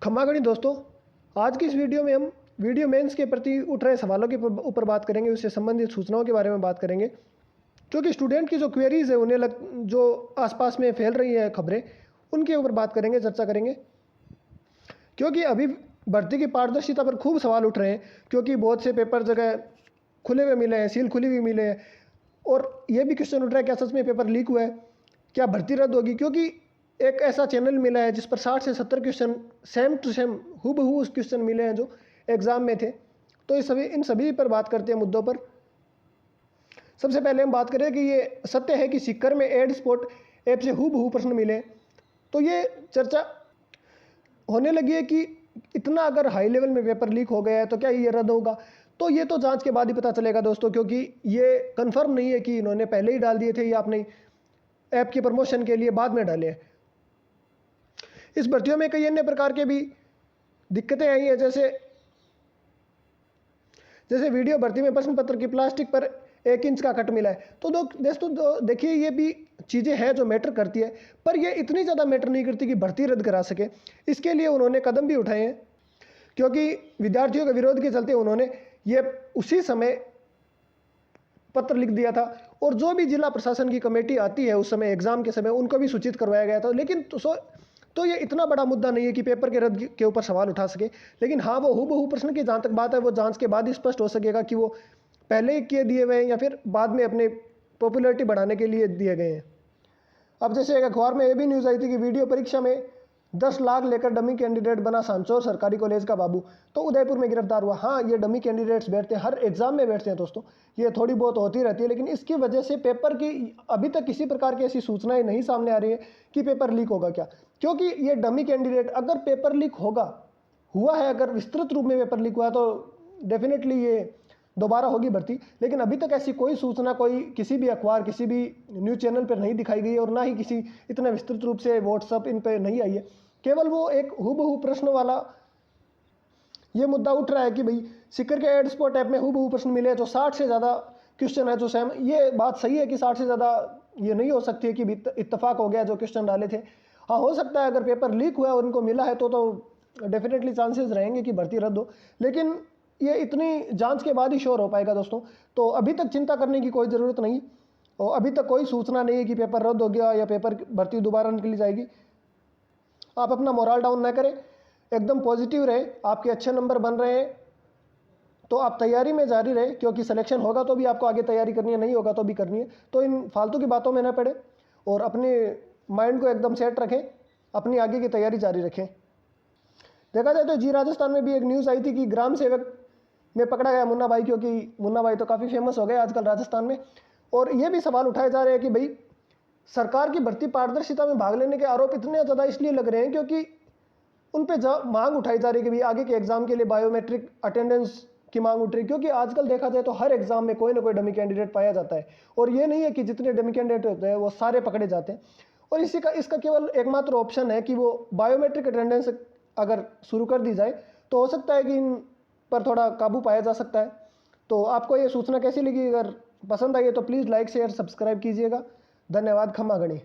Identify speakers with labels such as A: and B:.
A: खम्मागणी दोस्तों, आज की इस वीडियो में हम वीडियो मेंस के प्रति उठ रहे सवालों के ऊपर बात करेंगे। उससे संबंधित सूचनाओं के बारे में बात करेंगे, क्योंकि स्टूडेंट की जो क्वेरीज है जो आसपास में फैल रही है खबरें, उनके ऊपर बात करेंगे, चर्चा करेंगे। क्योंकि अभी भर्ती की पारदर्शिता पर खूब सवाल उठ रहे हैं, क्योंकि बहुत से पेपर जगह खुले हुए मिले हैं, सील खुली हुई मिले हैं। और ये भी क्वेश्चन उठ रहा है, क्या सच में पेपर लीक हुआ है, क्या भर्ती रद्द होगी? क्योंकि एक ऐसा चैनल मिला है जिस पर 60 से 70 क्वेश्चन सेम टू सेम हूबहू उस क्वेश्चन मिले हैं जो एग्जाम में थे। तो इन सभी पर बात करते हैं, मुद्दों पर। सबसे पहले हम बात करें कि ये सत्य है कि सीकर में एड स्पॉट ऐप से हूबहू प्रश्न मिले। तो ये चर्चा होने लगी है कि इतना अगर हाई लेवल में पेपर लीक हो गया है तो क्या ये रद्द होगा? तो ये तो जांच के बाद ही पता चलेगा दोस्तों, क्योंकि ये कंफर्म नहीं है कि इन्होंने पहले ही डाल दिए थे या अपने ऐप की प्रमोशन के लिए बाद में डाले हैं। इस भर्तियों में कई अन्य प्रकार के भी दिक्कतें आई हैं, जैसे वीडियो भर्ती में प्रश्न पत्र की प्लास्टिक पर 1 इंच का कट मिला है। तो दोस्तों देखिए, ये भी चीज़ें हैं जो मैटर करती है, पर ये इतनी ज़्यादा मैटर नहीं करती कि भर्ती रद्द करा सके। इसके लिए उन्होंने कदम भी उठाए हैं, क्योंकि विद्यार्थियों के विरोध के चलते उन्होंने ये उसी समय पत्र लिख दिया था। और जो भी जिला प्रशासन की कमेटी आती है उस समय एग्जाम के समय, उनको भी सूचित करवाया गया था। लेकिन तो ये इतना बड़ा मुद्दा नहीं है कि पेपर के रद्द के ऊपर सवाल उठा सके। लेकिन हाँ, वो हूबहू प्रश्न की जहाँ तक बात है, वो जांच के बाद ही स्पष्ट हो सकेगा कि वो पहले ही किए दिए हुए हैं या फिर बाद में अपने पॉपुलैरिटी बढ़ाने के लिए दिए गए हैं। अब जैसे एक अखबार में ये भी न्यूज़ आई थी कि वीडियो परीक्षा में 10 लाख लेकर डमी कैंडिडेट बना सांचौर सरकारी कॉलेज का बाबू, तो उदयपुर में गिरफ्तार हुआ। हाँ, ये डमी कैंडिडेट्स बैठते हैं, हर एग्जाम में बैठते हैं दोस्तों, ये थोड़ी बहुत होती रहती है। लेकिन इसकी वजह से पेपर की अभी तक किसी प्रकार की ऐसी सूचनाएं नहीं सामने आ रही है कि पेपर लीक होगा क्या। क्योंकि ये डमी कैंडिडेट, अगर पेपर लीक हुआ है, अगर विस्तृत रूप में पेपर लीक हुआ है, तो डेफिनेटली ये दोबारा होगी भर्ती। लेकिन अभी तक ऐसी कोई सूचना कोई किसी भी अखबार, किसी भी न्यूज़ चैनल पर नहीं दिखाई गई है, और ना ही किसी इतना विस्तृत रूप से व्हाट्सअप इन पर नहीं आई है। केवल वो एक हूबहू प्रश्न वाला ये मुद्दा उठ रहा है कि भाई सीकर के एड स्पॉट ऐप में हूबहू प्रश्न मिले, जो 60 से ज़्यादा क्वेश्चन है जो सेम। ये बात सही है कि 60 से ज़्यादा ये नहीं हो सकती है कि इत्तेफाक हो गया जो क्वेश्चन डाले थे। हाँ, हो सकता है अगर पेपर लीक हुआ और उनको मिला है तो डेफिनेटली चांसेस रहेंगे कि भर्ती रद्द हो। लेकिन ये इतनी जांच के बाद ही श्योर हो पाएगा दोस्तों। तो अभी तक चिंता करने की कोई ज़रूरत नहीं, और अभी तक कोई सूचना नहीं है कि पेपर रद्द हो गया या पेपर भर्ती दोबारा निकली जाएगी। आप अपना मोरल डाउन ना करें, एकदम पॉजिटिव रहे। आपके अच्छे नंबर बन रहे हैं तो आप तैयारी में जारी रहे, क्योंकि सिलेक्शन होगा तो भी आपको आगे तैयारी करनी है, नहीं होगा तो भी करनी है। तो इन फालतू की बातों में ना पड़े और अपने माइंड को एकदम सेट रखें, अपनी आगे की तैयारी जारी रखें। देखा जाए तो जी राजस्थान में भी एक न्यूज़ आई थी कि ग्राम सेवक में पकड़ा गया मुन्ना भाई, क्योंकि मुन्ना भाई तो काफ़ी फेमस हो गए आजकल राजस्थान में। और ये भी सवाल उठाए जा रहे हैं कि भाई सरकार की भर्ती पारदर्शिता में भाग लेने के आरोप इतने ज़्यादा इसलिए लग रहे हैं क्योंकि उन पे मांग उठाई जा रही है कि भाई आगे के एग्जाम के लिए बायोमेट्रिक अटेंडेंस की मांग उठ रही है। क्योंकि आजकल देखा जाए तो हर एग्जाम में कोई ना कोई डमी कैंडिडेट पाया जाता है, और ये नहीं है कि जितने डमी कैंडिडेट होते हैं वो सारे पकड़े जाते हैं। और इसका केवल एकमात्र ऑप्शन है कि वो बायोमेट्रिक अटेंडेंस अगर शुरू कर दी जाए तो हो सकता है कि इन पर थोड़ा काबू पाया जा सकता है। तो आपको ये सूचना कैसी लगी? अगर पसंद आई है तो प्लीज़ लाइक शेयर सब्सक्राइब कीजिएगा। धन्यवाद। खम्मागणी।